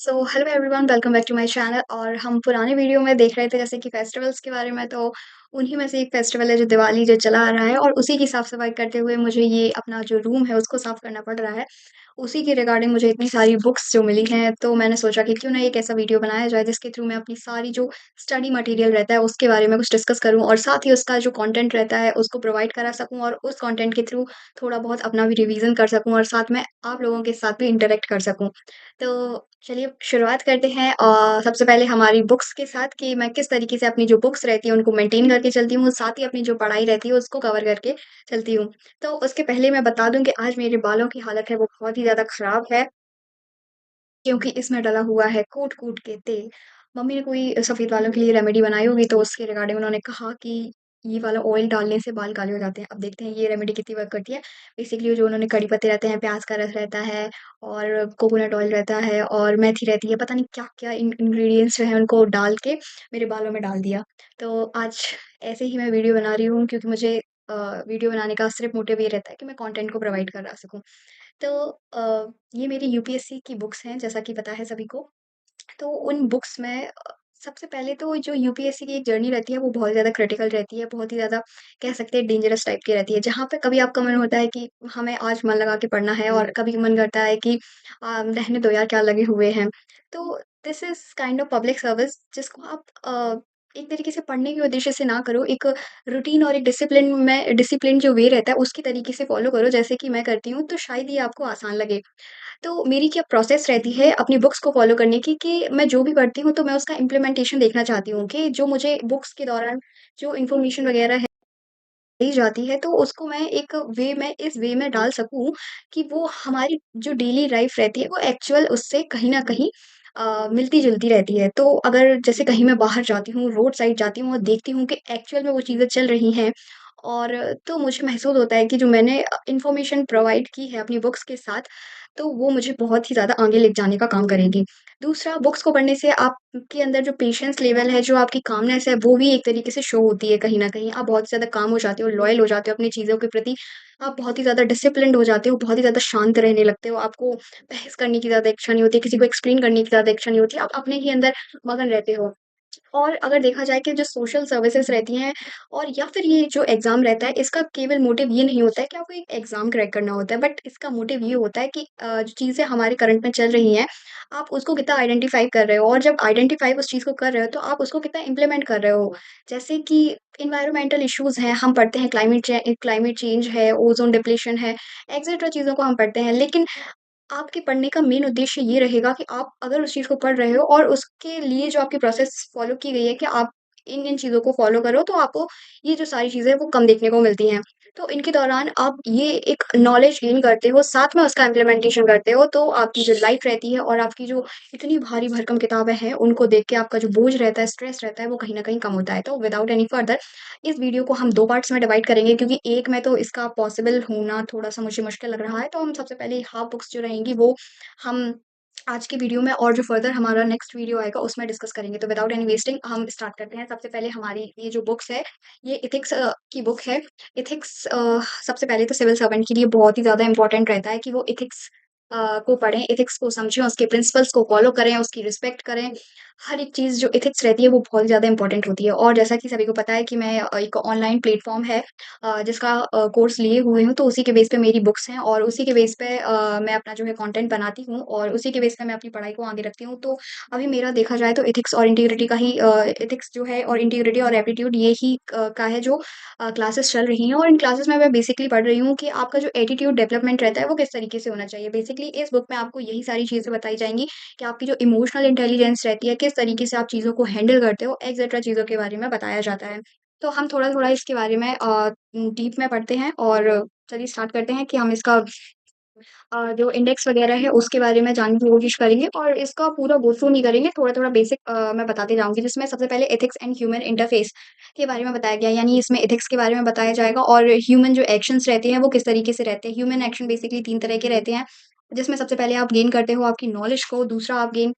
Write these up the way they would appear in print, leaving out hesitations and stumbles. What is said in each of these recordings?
Hello everyone, welcome back to my channel. और हम पुराने वीडियो में देख रहे थे जैसे कि फेस्टिवल्स के बारे में। तो उन्हीं में से एक फेस्टिवल है जो दिवाली, जो चला आ रहा है, और उसी की साफ सफाई करते हुए मुझे ये अपना जो रूम है उसको साफ करना पड़ रहा है। उसी के रिगार्डिंग मुझे इतनी सारी बुक्स जो मिली हैं, तो मैंने सोचा कि क्यों ना एक ऐसा वीडियो बनाया जाए जिसके थ्रू मैं अपनी सारी जो स्टडी मटेरियल रहता है उसके बारे में कुछ डिस्कस करूं, और साथ ही उसका जो कंटेंट रहता है उसको प्रोवाइड करा सकूं, और उस कंटेंट के थ्रू थोड़ा बहुत अपना भी रिवीजन कर सकूं, और साथ में आप लोगों के साथ भी इंटरेक्ट कर सकूं। तो चलिए शुरुआत करते हैं। सबसे पहले हमारी बुक्स के साथ कि मैं किस तरीके से अपनी जो बुक्स रहती हैं उनको मेंटेन करके चलती हूँ, साथ ही अपनी जो पढ़ाई रहती है उसको कवर करके चलती हूँ। तो उसके पहले मैं बता दूँ कि आज मेरे बालों की हालत है वो बहुत ही ज़्यादा खराब है, क्योंकि इसमें डला हुआ है कूट-कूट के तेल। मम्मी ने कोई सफ़ेद बालों के लिए रेमेडी बनाई होगी, तो उसके रिगार्डिंग उन्होंने कहा कि ये वाला ऑयल डालने से बाल काले हो जाते हैं। अब देखते हैं ये रेमेडी कितनी वर्क करती है। बेसिकली जो उन्होंने कड़ी पत्ते रहते हैं, प्याज़ का रस रहता है, और कोकोनट ऑयल रहता है, और मेथी रहती है। पता नहीं क्या-क्या इंग्रीडिएंट्स जो हैं उनको डाल के मेरे बालों में डाल दिया। तो आज ऐसे ही मैं वीडियो बना रही हूँ, क्योंकि मुझे अ, वीडियो बनाने का सिर्फ़ मोटिव ये रहता है कि मैं कंटेंट को प्रोवाइड करा सकूँ। तो ये मेरी यूपीएससी की बुक्स हैं, जैसा कि पता है सभी को। तो उन बुक्स में सबसे पहले तो जो यूपीएससी की एक जर्नी रहती है वो बहुत ज़्यादा क्रिटिकल रहती है, बहुत ही ज़्यादा कह सकते हैं डेंजरस टाइप की रहती है, जहाँ पे कभी आपका मन होता है कि हमें आज मन लगा के पढ़ना है, और कभी मन करता है कि रहने दो यार क्या लगे हुए हैं। तो this is kind of public service जिसको आप एक तरीके से पढ़ने के उद्देश्य से ना करो, एक रूटीन और एक डिसिप्लिन जो वे रहता है उसकी तरीके से फॉलो करो, जैसे कि मैं करती हूँ, तो शायद ये आपको आसान लगे। तो मेरी क्या प्रोसेस रहती है अपनी बुक्स को फ़ॉलो करने की, कि मैं जो भी पढ़ती हूँ तो मैं उसका इम्प्लीमेंटेशन देखना चाहती हूँ, कि जो मुझे बुक्स के दौरान जो इन्फॉर्मेशन वग़ैरह है दी जाती है, तो उसको मैं एक वे में इस वे में डाल सकूँ कि वो हमारी जो डेली लाइफ़ रहती है वो एक्चुअल उससे कहीं न कहीं मिलती-जुलती रहती है। तो अगर जैसे कहीं मैं बाहर जाती हूँ, रोड साइड जाती हूँ और देखती हूँ कि एक्चुअल में वो चीज़ें चल रही हैं, और तो मुझे महसूस होता है कि जो मैंने इन्फॉर्मेशन प्रोवाइड की है अपनी बुक्स के साथ, तो वो मुझे बहुत ही ज़्यादा आगे ले जाने का काम करेगी। दूसरा, बुक्स को पढ़ने से आपके अंदर जो पेशेंस लेवल है, जो आपकी कामनेस है, वो भी एक तरीके से शो होती है कहीं न कहीं। आप बहुत ज़्यादा काम हो जाते हो, लॉयल हो जाते हो अपनी चीज़ों के प्रति। आप बहुत ही ज़्यादा डिसिप्लिन्ड हो जाते हो, बहुत ही ज़्यादा शांत रहने लगते हो। आपको बहस करने की ज़्यादा इच्छा नहीं होती, किसी को एक्सप्लेन करने की ज़्यादा इच्छा नहीं होती। आप अपने ही अंदर मगन रहते हो। और अगर देखा जाए कि जो सोशल सर्विसेज़ रहती हैं, और या फिर ये जो एग्ज़ाम रहता है, इसका केवल मोटिव ये नहीं होता है कि आपको एक एग्ज़ाम क्रैक करना होता है, बट इसका मोटिव ये होता है कि जो चीज़ें हमारे करंट में चल रही हैं, आप उसको कितना आइडेंटिफ़ाई कर रहे हो, और जब आइडेंटिफ़ाई उस चीज़ को कर रहे हो, तो आप उसको कितना इम्प्लीमेंट कर रहे हो। जैसे कि एनवायरमेंटल इश्यूज़ हैं, हम पढ़ते हैं क्लाइमेट चेंज है, ओज़ोन डिप्लीशन है, एक्सेट्रा चीज़ों को हम पढ़ते हैं। लेकिन आपके पढ़ने का मेन उद्देश्य ये रहेगा कि आप अगर उस चीज़ को पढ़ रहे हो, और उसके लिए जो आपकी प्रोसेस फ़ॉलो की गई है कि आप इन-इन चीज़ों को फ़ॉलो करो, तो आपको ये जो सारी चीज़ें हैं वो कम देखने को मिलती हैं। तो इनके दौरान आप ये एक नॉलेज गेन करते हो, साथ में उसका इम्प्लीमेंटेशन करते हो, तो आपकी जो लाइफ़ रहती है, और आपकी जो इतनी भारी भरकम किताबें हैं, उनको देख के आपका जो बोझ रहता है, स्ट्रेस रहता है, वो कहीं न कहीं कम होता है। तो विदाउट एनी फर्दर इस वीडियो को हम 2 पार्ट्स में डिवाइड करेंगे, क्योंकि एक में तो इसका पॉसिबल होना थोड़ा-सा मुझे मुश्किल लग रहा है। तो हम सबसे पहले हाफ बुक्स जो रहेंगी वो हम आज की वीडियो में, और जो फर्दर हमारा नेक्स्ट वीडियो आएगा उसमें डिस्कस करेंगे। तो विदाउट एनी वेस्टिंग हम स्टार्ट करते हैं। सबसे पहले हमारी ये जो बुक्स है, ये एथिक्स की बुक है। एथिक्स सबसे पहले तो सिविल सर्वेंट के लिए बहुत ही ज़्यादा इम्पोर्टेंट रहता है कि वो एथिक्स को पढ़ें, एथिक्स को समझें, उसके प्रिंसिपल्स को फॉलो करें, उसकी रिस्पेक्ट करें। हर एक चीज़ जो एथिक्स रहती है वो बहुत ज़्यादा इम्पोर्टेंट होती है। और जैसा कि सभी को पता है कि मैं एक ऑनलाइन प्लेटफ़ॉर्म है जिसका कोर्स लिए हुए हूँ, तो उसी के बेस पे मेरी बुक्स हैं, और उसी के बेस पे मैं अपना जो है कंटेंट बनाती हूँ, और उसी के बेस पे मैं अपनी पढ़ाई को आगे रखती हूँ। तो अभी मेरा देखा जाए तो एथिक्स और इंटीग्रिटी का ही एथिक्स जो है, और इंटीग्रिटी और एप्टीट्यूड ये ही का है जो क्लासेस चल रही हैं, और इन क्लासेस में मैं बेसिकली पढ़ रही हूँ कि आपका जो एटीट्यूड डेवलपमेंट रहता है वो किस तरीके से होना चाहिए। बेसिकली इस बुक में आपको यही सारी चीज़ें बताई जाएँगी कि आपकी जो इमोशनल इंटेलिजेंस रहती है, किस तरीके से आप चीज़ों को हैंडल करते हो, एक्सेट्रा चीज़ों के बारे में बताया जाता है। तो हम थोड़ा-थोड़ा इसके बारे में डीप में पढ़ते हैं, और चलिए स्टार्ट करते हैं कि हम इसका जो इंडेक्स वगैरह है उसके बारे में जानने की कोशिश करेंगे, और इसका पूरा गो थ्रू नहीं करेंगे, थोड़ा-थोड़ा बेसिक मैं बताती जाऊँगी, जिसमें सबसे पहले एथिक्स एंड ह्यूमन इंटरफेस के बारे में बताया गया। यानी इसमें एथिक्स के बारे में बताया जाएगा, और ह्यूमन जो एक्शंस रहते हैं वो किस तरीके से रहते हैं। ह्यूमन एक्शन बेसिकली 3 तरह के रहते हैं, जिसमें सबसे पहले आप गेन करते हो आपकी नॉलेज को, दूसरा आप गेन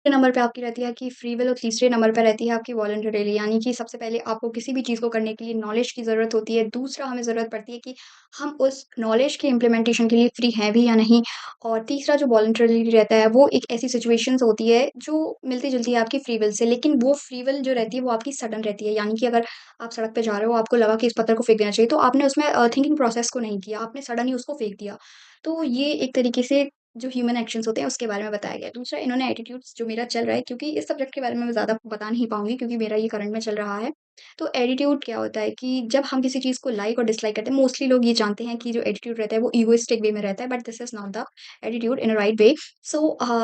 नंबर पे आपकी रहती है कि फ्री विल और तीसरे नंबर पे रहती है आपकी वॉलंटरीली, यानी कि सबसे पहले आपको किसी भी चीज़ को करने के लिए नॉलेज की ज़रूरत होती है। दूसरा हमें ज़रूरत पड़ती है कि हम उस नॉलेज के इम्प्लीमेंटेशन के लिए फ्री हैं भी या नहीं। और तीसरा जो वॉलंटरीली रहता है वो एक ऐसी सिचुएशंस होती है जो मिलती-जुलती है आपकी फ्री विल से, लेकिन वो फ्री विल जो रहती है वो आपकी सडन रहती है। यानी कि अगर आप सड़क पे जा रहे हो, आपको लगा कि इस पत्थर को फेंक देना चाहिए, तो आपने उसमें थिंकिंग प्रोसेस को नहीं किया, आपने सडन ही उसको फेंक दिया। तो ये एक तरीके से जो ह्यूमन एक्शंस होते हैं उसके बारे में बताया गया है। दूसरा इन्होंने एटीट्यूड्स जो मेरा चल रहा है, क्योंकि इस सब्जेक्ट के बारे में मैं ज़्यादा बता नहीं पाऊँगी क्योंकि मेरा ये करंट में चल रहा है। तो एटीट्यूड क्या होता है कि जब हम किसी चीज़ को लाइक और डिसलाइक करते हैं, मोस्टली लोग ये जानते हैं कि जो एटीट्यूड रहता है वो इगोइस्टिक वे में रहता है, but this is not the attitude in a right way. So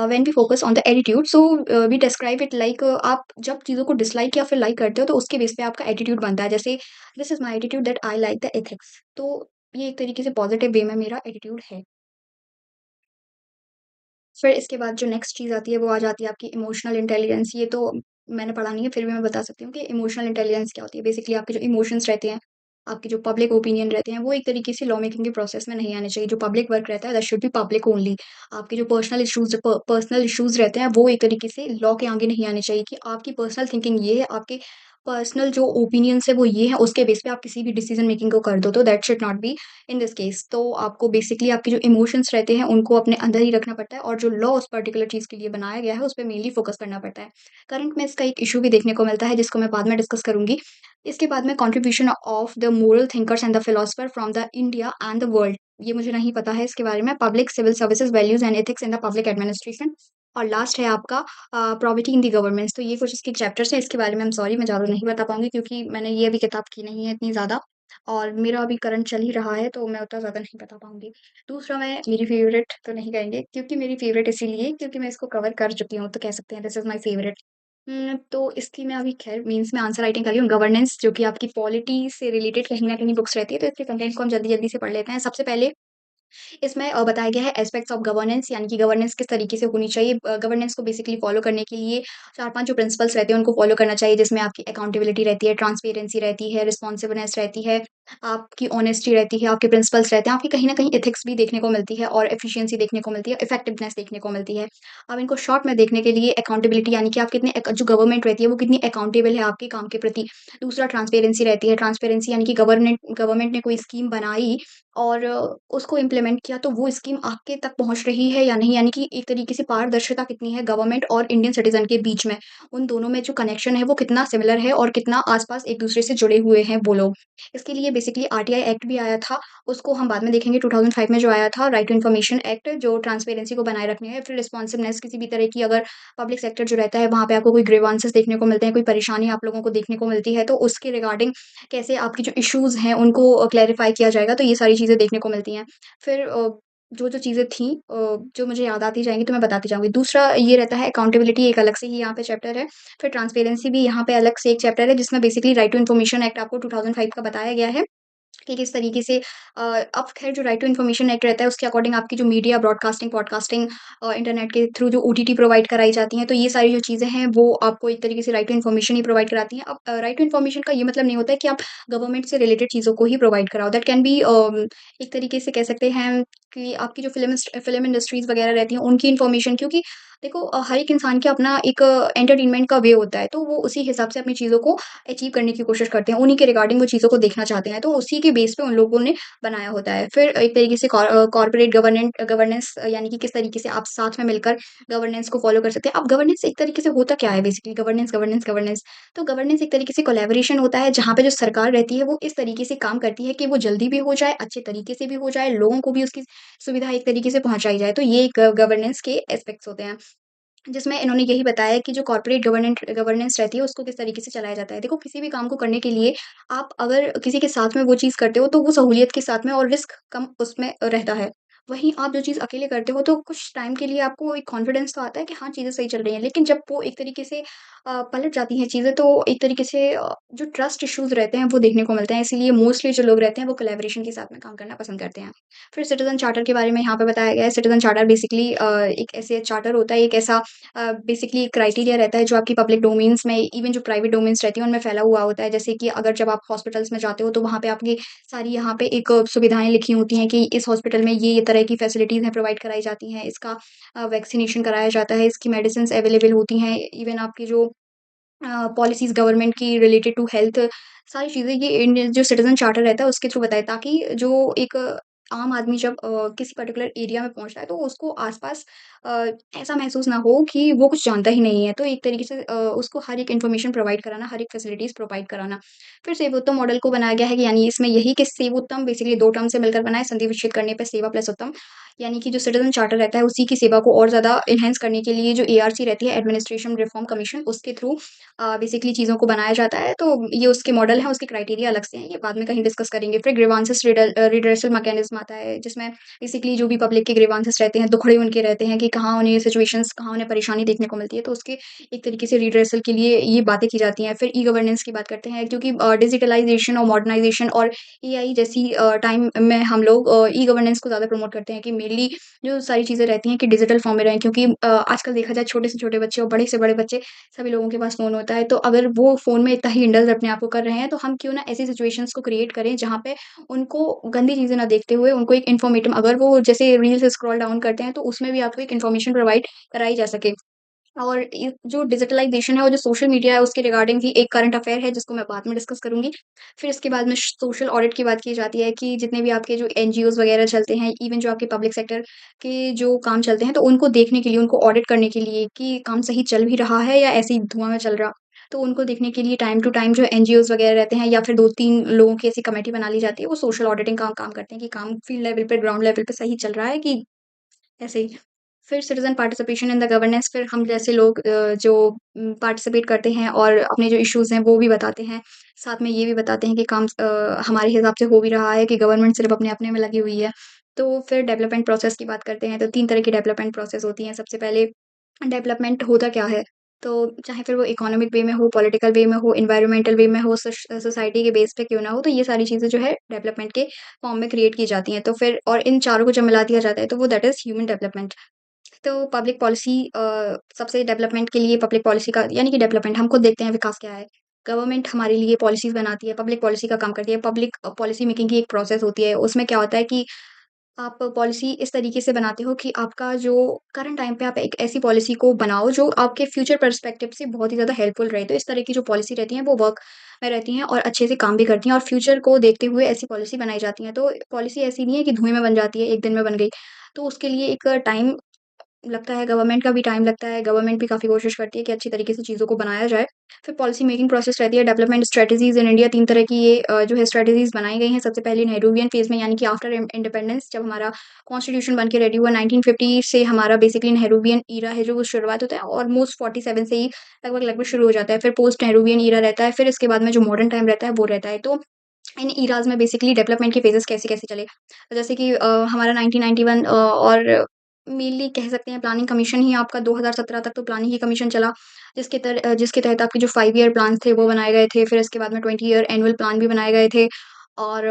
when we focus on the attitude, so we describe it like, आप जब चीज़ों को डिसलाइक या फिर लाइक करते हो तो उसके बेस पे आपका एटीट्यूड बनता है। जैसे this is my attitude that I like the ethics. तो ये एक तरीके से पॉजिटिव वे में मेरा एटीट्यूड है। फिर इसके बाद जो नेक्स्ट चीज़ आती है वो आ जाती है आपकी इमोशनल इंटेलिजेंस। ये तो मैंने पढ़ा नहीं है, फिर भी मैं बता सकती हूँ कि इमोशनल इंटेलिजेंस क्या होती है। बेसिकली आपके जो इमोशंस रहते हैं, आपके जो पब्लिक ओपिनियन रहते हैं, वो एक तरीके से लॉ मेकिंग के प्रोसेस में नहीं आने चाहिए। जो पब्लिक वर्क रहता है that should be public only. आपके जो पर्सनल इश्यूज़ रहते हैं वो एक तरीके से लॉ के आगे नहीं आने चाहिए कि आपकी पर्सनल थिंकिंग ये है, आपके पर्सनल जो ओपिनियंस है वो ये है, उसके बेस पे आप किसी भी डिसीजन मेकिंग को कर दो, तो that should not be in this case. तो आपको बेसिकली आपके जो इमोशंस रहते हैं उनको अपने अंदर ही रखना पड़ता है, और जो लॉ उस पर्टिकुलर चीज़ के लिए बनाया गया है उस पे मेनली फोकस करना पड़ता है। करंट में इसका एक इश्यू भी देखने को मिलता है जिसको मैं बाद में डिस्कस करूँगी। इसके बाद में contribution of the moral thinkers and the philosopher from the India and the world. ये मुझे नहीं पता है इसके बारे में। Public civil services values and ethics in the public administration. और लास्ट है आपका प्रोबेबिलिटी इन द गवर्नमेंट्स। तो ये कुछ इसके चैप्टर्स हैं, इसके बारे में आई एम सॉरी मैं ज़्यादा नहीं बता पाऊँगी क्योंकि मैंने ये अभी किताब की नहीं है इतनी ज़्यादा, और मेरा अभी करंट चल ही रहा है, तो मैं उतना ज़्यादा नहीं बता पाऊँगी। दूसरा, मैं मेरी फ़ेवरेट तो नहीं कहेंगे, क्योंकि मेरी फ़ेवरेट इसीलिए क्योंकि मैं इसको कवर कर चुकी हूँ, तो कह सकते हैं दिस इज़ माय फ़ेवरेट। तो इसकी मैं अभी ख़ैर मेंस में आंसर राइटिंग कर रही हूँ, गवर्नेंस, जो कि आपकी पॉलिटी से रिलेटेड कहीं न कहीं बुक्स रहती है, तो इसके कंटेंट को हम जल्दी-जल्दी से पढ़ लेते हैं। सबसे पहले इसमें बताया गया है एस्पेक्ट्स ऑफ गवर्नेंस, यानी कि गवर्नेंस किस तरीके से होनी चाहिए। गवर्नेंस को बेसिकली फॉलो करने के लिए 4-5 जो प्रिंसिपल्स रहते हैं उनको फॉलो करना चाहिए, जिसमें आपकी अकाउंटेबिलिटी रहती है, ट्रांसपेरेंसी रहती है, रिस्पॉन्सिबनेस रहती है, आपकी ऑनेस्टी रहती है, आपके प्रिंसिपल्स रहते हैं, आपकी कहीं न कहीं एथिक्स भी देखने को मिलती है, और एफिशिएंसी देखने को मिलती है, इफेक्टिवनेस देखने को मिलती है। अब इनको शॉर्ट में देखने के लिए अकाउंटेबिलिटी, यानी कि आप कितने जो गवर्नमेंट रहती है वो कितनी अकाउंटेबल है आपके काम के प्रति। दूसरा ट्रांसपेरेंसी रहती है, ट्रांसपेरेंसी यानी कि गवर्नमेंट ने कोई स्कीम बनाई और उसको इम्प्लीमेंट किया, तो वो स्कीम आपके तक पहुँच रही है या नहीं, यानी कि एक तरीके से पारदर्शिता कितनी है गवर्नमेंट और इंडियन सिटीज़न के बीच में। उन दोनों में जो कनेक्शन है वो कितना सिमिलर है और कितना आस-पास एक-दूसरे से जुड़े हुए हैं वो लोग। इसके लिए बेसिकली आरटीआई एक्ट भी आया था, उसको हम बाद में देखेंगे। 2005 में जो आया था राइट टू इन्फॉर्मेशन एक्ट, जो ट्रांसपेरेंसी को बनाए रखने है, फिर रिस्पॉन्सिवनेस, किसी भी तरह की अगर पब्लिक सेक्टर जो रहता है वहाँ पे आपको कोई ग्रीवांसेस देखने को मिलते हैं, कोई परेशानी आप लोगों को देखने को मिलती है, तो उसके रिगार्डिंग कैसे आपकी जो इश्यूज़ हैं उनको क्लैरिफ़ाई किया जाएगा, तो ये सारी चीज़ें देखने को मिलती हैं। फिर जो-जो चीज़ें थीं, जो मुझे याद आती जाएँगी तो मैं बताती जाऊँगी। दूसरा ये रहता है अकाउंटेबिलिटी, एक अलग से ही यहाँ पे चैप्टर है। फिर ट्रांसपेरेंसी भी यहाँ पे अलग से एक चैप्टर है जिसमें basically right to information act आपको 2005 का बताया गया है। कि किस तरीके से अब ख़ैर जो राइट टू इन्फॉर्मेशन एक्ट रहता है उसके अकॉर्डिंग आपकी जो मीडिया, ब्रॉडकास्टिंग, पॉडकास्टिंग, इंटरनेट के थ्रू जो ओटीटी प्रोवाइड कराई जाती हैं, तो ये सारी जो चीज़ें हैं वो आपको एक तरीके से राइट टू इन्फॉर्मेशन ही प्रोवाइड कराती हैं। अब राइट टू इन्फॉर्मेशन का ये मतलब नहीं होता है कि आप गवर्नमेंट से रिलेटेड चीज़ों को ही प्रोवाइड कराओ। दैट कैन बी एक तरीके से कह सकते हैं कि आपकी जो फ़िल्म इंडस्ट्रीज़ वग़ैरह रहती हैं उनकी इन्फॉर्मेशन, क्योंकि देखो हर एक इंसान के अपना एक एंटरटेनमेंट का वे होता है, तो वो उसी हिसाब से अपनी चीज़ों को अचीव करने की कोशिश करते हैं। उन्हीं के रिगार्डिंग वो चीज़ों को देखना चाहते हैं, तो उसी के बेस पे उन लोगों ने बनाया होता है। फिर एक तरीके से कॉर्पोरेट गवर्नेंस, यानी कि किस तरीके से आप साथ में मिलकर गवर्नेंस को फ़ॉलो कर सकते हैं। अब गवर्नेंस एक तरीके से होता क्या है बेसिकली, गवर्नेंस। तो गवर्नेंस एक तरीके से कोलैबोरेशन होता है, जहाँ पे जो सरकार रहती है वो इस तरीके से काम करती है कि वो जल्दी भी हो जाए, अच्छे तरीके से भी हो जाए, लोगों को भी उसकी सुविधा एक तरीके से पहुँचाई जाए। तो ये गवर्नेंस के एस्पेक्ट्स होते हैं। जिसमें इन्होंने यही बताया कि जो कॉर्पोरेट गवर्नेंस रहती है उसको किस तरीके से चलाया जाता है। देखो किसी भी काम को करने के लिए आप अगर किसी के साथ में वो चीज़ करते हो तो वो सहूलियत के साथ में और रिस्क कम उसमें रहता है। वहीं आप जो चीज़ अकेले करते हो तो कुछ टाइम के लिए आपको एक कॉन्फिडेंस तो आता है कि हाँ, चीज़ें सही चल रही हैं। लेकिन जब वो एक तरीके से पलट जाती हैं चीज़ें, तो एक तरीके से जो ट्रस्ट इश्यूज़ रहते हैं वो देखने को मिलते हैं। इसीलिए मोस्टली जो लोग रहते हैं वो कोलैबोरेशन के साथ में काम करना पसंद करते हैं। फिर सिटीज़न चार्टर के बारे में यहाँ पे बताया गया है। सिटीज़न चार्टर बेसिकली एक ऐसे चार्टर होता है, एक ऐसा बेसिकली क्राइटेरिया रहता है जो आपकी पब्लिक डोमेन्स में, इवन जो प्राइवेट डोमेन्स रहती हैं उनमें फैला हुआ होता है। जैसे कि अगर जब आप हॉस्पिटल्स में जाते हो तो वहाँ पे आपकी सारी यहाँ पे एक सुविधाएँ लिखी होती हैं कि इस हॉस्पिटल में ये तरह की फैसिलिटीज़ हैं प्रोवाइड कराई जाती हैं, इसका वैक्सीनेशन कराया जाता है, इसकी मेडिसिन्स अवेलेबल होती हैं, इवन आपकी जो पॉलिसीज़ गवर्नमेंट की रिलेटेड टू हेल्थ सारी चीज़ें ये इंडियन जो सिटीज़न चार्टर रहता है उसके थ्रू बताएँ ताकि जो एक आम आदमी जब किसी पर्टिकुलर एरिया में पहुँचता है तो उसको आस-पास अ, ऐसा महसूस ना हो कि वो कुछ जानता ही नहीं है। तो एक तरीके से उसको हर एक इन्फॉर्मेशन प्रोवाइड कराना, हर एक फैसिलिटीज़ प्रोवाइड कराना। फिर सेवोत्तम मॉडल को बनाया गया है कि यानी इसमें यही कि सेवोत्तम बेसिकली 2 टर्म से मिलकर बना है, संधि विच्छेद करने पे सेवा प्लस उत्तम। यानी कि जो सिटीज़न चार्टर रहता है उसी की सेवा को और ज़्यादा एनहांस करने के लिए जो एआरसी रहती है एडमिनिस्ट्रेशन रिफॉर्म कमीशन उसके थ्रू बेसिकली चीज़ों को बनाया जाता है, तो ये उसके मॉडल हैं, उसके क्राइटेरिया अलग से हैं, ये बाद में कहीं डिस्कस करेंगे। फिर ग्रीवांसेस रिड्रेसल मैकेनिज़्म आता है, जिसमें बेसिकली जो भी पब्लिक के ग्रीवांसेस रहते हैं, दुखड़े उनके रहते हैं कि कहाँ उन्हें सिचुएशंस, कहाँ उन्हें परेशानी देखने को मिलती है, तो उसके एक तरीके से रिड्रेसल के लिए ये बातें की जाती हैं। फिर ई-गवर्नेंस की बात करते हैं, क्योंकि डिजिटलाइज़ेशन और मॉडर्नाइज़ेशन और एआई जैसी टाइम में हम लोग ई-गवर्नेंस को ज़्यादा प्रमोट करते हैं कि मेनली जो सारी चीज़ें रहती हैं कि डिजिटल फॉर्म में रहें, क्योंकि आजकल देखा जाए छोटे से छोटे बच्चे और बड़े से बड़े बच्चे सभी लोगों के पास फ़ोन होता है, तो अगर वो फ़ोन में इतना ही इंडल्ज अपने आप को कर रहे हैं, तो हम क्यों ना ऐसी सिचुएशंस को क्रिएट करें, जहाँ पे उनको गंदी चीज़ें ना देखते हुए उनको एक इन्फॉर्मेटिव अगर वो जैसे रील्स स्क्रॉल डाउन करते हैं, तो उसमें भी आपको एक इन्फॉर्मेशन प्रोवाइड कराई जा सके। और ये जो डिजिटलाइज़ेशन है और जो सोशल मीडिया है, उसके रिगार्डिंग भी एक करंट अफ़ेयर है, जिसको मैं बाद में डिस्कस करूँगी। फिर इसके बाद में सोशल ऑडिट की बात की जाती है कि जितने भी आपके जो एनजीओज़ वगैरह चलते हैं, इवन जो आपके पब्लिक सेक्टर के जो काम चलते हैं, तो उनको देखने के लिए, उनको ऑडिट करने के लिए कि काम सही चल भी रहा है या ऐसे ही धुआँ में चल रहा। तो उनको देखने के लिए टाइम टू टाइम जो एनजीओज़ वगैरह रहते हैं या फिर 2-3 लोगों की ऐसी कमेटी बना ली जाती है, वो सोशल ऑडिटिंग का काम करते हैं कि काम फील्ड लेवल पे, ग्राउंड लेवल पे सही चल रहा है कि ऐसे ही। फिर citizen participation in the governance फिर हम जैसे लोग जो पार्टिसिपेट करते हैं और अपने जो इश्यूज़ हैं वो भी बताते हैं। साथ में ये भी बताते हैं कि काम हमारे हिसाब से हो भी रहा है कि गवर्नमेंट सिर्फ़ अपने-अपने में लगी हुई है। तो फिर डेवलपमेंट प्रोसेस की बात करते हैं तो 3 तरह की डेवलपमेंट प्रोसेस होती हैं। सबसे पहले डेवलपमेंट होता क्या है? तो चाहे फिर वो इकोनॉमिक वे में हो, पॉलिटिकल वे में हो, एनवायरमेंटल वे में हो, सोसाइटी के बेस पे क्यों ना हो, तो ये सारी चीज़ें जो है डेवलपमेंट के फॉर्म में क्रिएट की जाती हैं। तो फिर और इन चारों को जब मिला दिया जाता है तो वो दैट इज़ ह्यूमन डेवलपमेंट। तो पब्लिक पॉलिसी सबसे डेवलपमेंट के लिए पब्लिक पॉलिसी का यानी कि डेवलपमेंट हम खुद देखते हैं विकास क्या है। गवर्नमेंट हमारे लिए पॉलिसीज़ बनाती है, पब्लिक पॉलिसी का काम करती है। पब्लिक पॉलिसी मेकिंग की एक प्रोसेस होती है। उसमें क्या होता है कि आप पॉलिसी इस तरीके से बनाते हो कि आपका जो करंट टाइम पे आप एक ऐसी पॉलिसी को बनाओ जो आपके फ्यूचर पर्सपेक्टिव से बहुत ही ज़्यादा हेल्पफुल रहे। तो इस तरह की जो पॉलिसी रहती हैं वो वर्क में रहती हैं और अच्छे से काम भी करती हैं और फ्यूचर को देखते हुए ऐसी पॉलिसी बनाई जाती हैं। तो पॉलिसी ऐसी नहीं है कि धुएँ में बन जाती है, एक दिन में बन गई। तो उसके लिए एक टाइम लगता है, गवर्नमेंट का भी टाइम लगता है, गवर्नमेंट भी काफ़ी कोशिश करती है कि अच्छी तरीके से चीज़ों को बनाया जाए। फिर पॉलिसी मेकिंग प्रोसेस रहती है, डेवलपमेंट स्ट्रैटेजीज़ इन इंडिया 3 तरह की ये जो है स्ट्रैटेजीज़ बनाई गई हैं। सबसे पहले नेहरूवियन फ़ेज़ में यानी कि आफ्टर इंडिपेंडेंस जब हमारा कॉन्स्टिट्यूशन बन के रेडी हुआ 1950 से हमारा बेसिकली नेहरूवियन ईरा है जो वो शुरुआत होता है ऑलमोस्ट 47 से ही लगभग-लगभग शुरू हो जाता है। फिर पोस्ट नेहरूवियन ईरा रहता है, फिर इसके बाद में जो मॉडर्न टाइम रहता है वो रहता है। तो इन ईराज़ में बेसिकली डेवलपमेंट के फ़ेजेज़ कैसे-कैसे चले। जैसे कि हमारा 1991 और मेनली कह सकते हैं प्लानिंग कमीशन ही आपका 2017 तक तो प्लानिंग ही कमीशन चला, जिसके तहत आपके जो 5 ईयर प्लान्स थे वो बनाए गए थे। फिर इसके बाद में 20 ईयर एनुअल प्लान भी बनाए गए थे और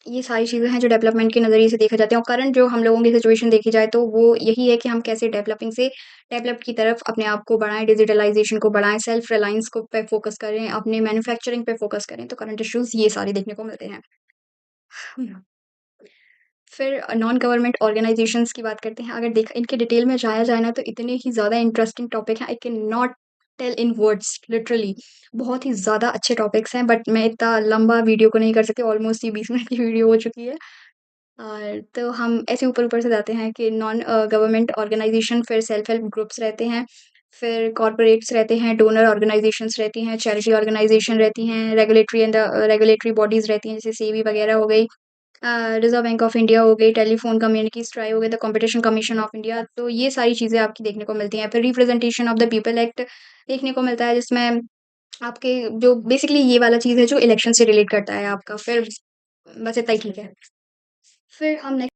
ये सारी चीज़ें हैं जो डेवलपमेंट के नज़रिए से देखा जाते हैं और करंट जो हम लोगों की सिचुएशन देखी जाए तो वो यही है कि हम कैसे डेवलपिंग से डेवलप्ड की तरफ अपने आप को बढ़ाएँ, डिजिटलाइज़ेशन को बढ़ाएँ, सेल्फ रिलायंस को पे फ़ोकस करें, अपने मैन्युफैक्चरिंग पे फ़ोकस करें, तो करंट इश्यूज़ ये सारे देखने को मिलते हैं। हुँ। फिर नॉन गवर्नमेंट ऑर्गनाइज़ेशंस की बात करते हैं। अगर देखा इनके डिटेल में जाया जाए ना तो इतने ही ज़्यादा इंटरेस्टिंग टॉपिक हैं, I can not tell in words literally बहुत ही ज़्यादा अच्छे टॉपिक्स हैं बट मैं इतना लंबा वीडियो को नहीं कर सकती, ऑलमोस्ट ये 20 मिनट की वीडियो हो चुकी है। तो हम ऐसे ऊपर-ऊपर से जाते हैं कि नॉन गवर्नमेंट ऑर्गनाइज़ेशन फिर सेल्फ हेल्प ग्रुप्स रहते हैं, फिर कॉर्पोरेट्स रहते हैं, डोनर ऑर्गनाइज़ेशंस रहती हैं, चैरिटी ऑर्गनाइज़ेशन रहती हैं, रेगुलेटरी बॉडीज़ रहती हैं, जैसे सेबी वगैरह हो गई। रिज़र्व बैंक ऑफ इंडिया हो गई, टेलीफ़ोन कम्युनिटीज़ ट्राई हो गई, the competition commission of India, तो ये सारी चीज़ें आपकी देखने को मिलती हैं। फिर representation of the people act देखने को मिलता है, जिसमें आपके जो बेसिकली ये वाला चीज़ है जो इलेक्शन से रिलेट करता है आपका। फिर बस इतना ही ठीक है। फिर हम नेक्स्ट